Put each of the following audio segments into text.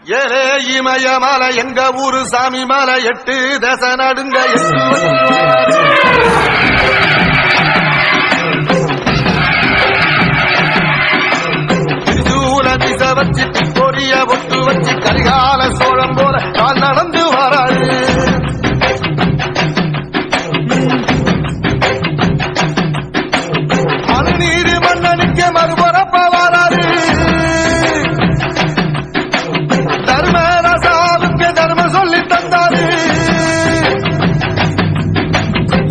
ஏலே இமயமலை எங்க ஊரு சாமி மலை 8 தேச நடுங்க 8 திச வச்சு பொரிய ஒட்டு வச்சு கரிகால சோழம் போல கால் நடந்து வராது. மனுநீர் மன்னனுக்கு மறுபரப்ப வராது. தர்மராசாவுக்கு தர்மம் சொல்லி தந்தாரு.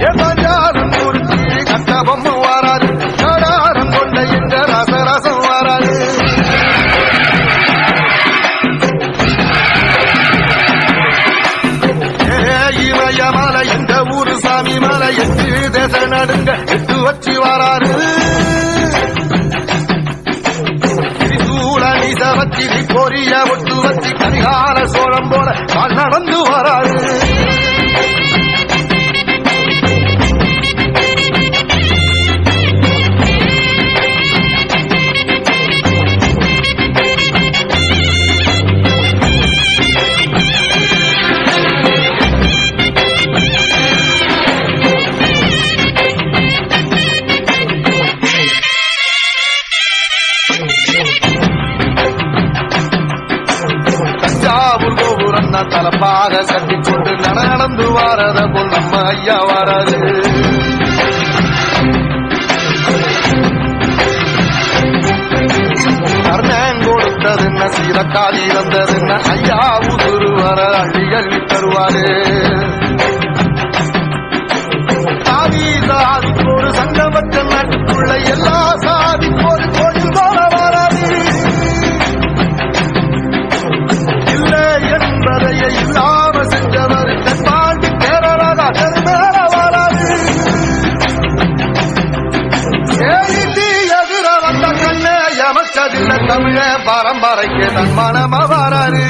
ஏதாஞ்சாலும் குறிச்சி கட்டபொம்மை வராது. கடாரம் கொண்ட எங்க ரசரசம் வராது. இமயமலை இந்த ஊரு சாமி மலை 8 தேச நடுங்க 8 வச்சு வராரு. வச்சு பொரிய ஒட்டு வச்சு கரிகால சோழம் போல கால் நடந்து வராது. தலப்பாக கட்டிக்கொண்டு நடந்து வாரத போல் நம்ம ஐயா வாராது. கர்ணன் கொடுத்ததுன்ன சீரக்காதி வந்ததுன்ன ஐயா உதுரு வர அள்ளி அள்ளி தருவாரு. சாதி சாதிக்கோடு சங்கமற்ற நாட்டுக்குள்ள எல்லா சாதிக்கோடு கோயில் போல வராது. இல்லாம செஞ்சவர் பாண்டி பேரராக மேல வராது. எதிர வந்த கண்ணே எமச்சதில்லை தமிழ பரம்பரைக்கு தன் மனம வராது.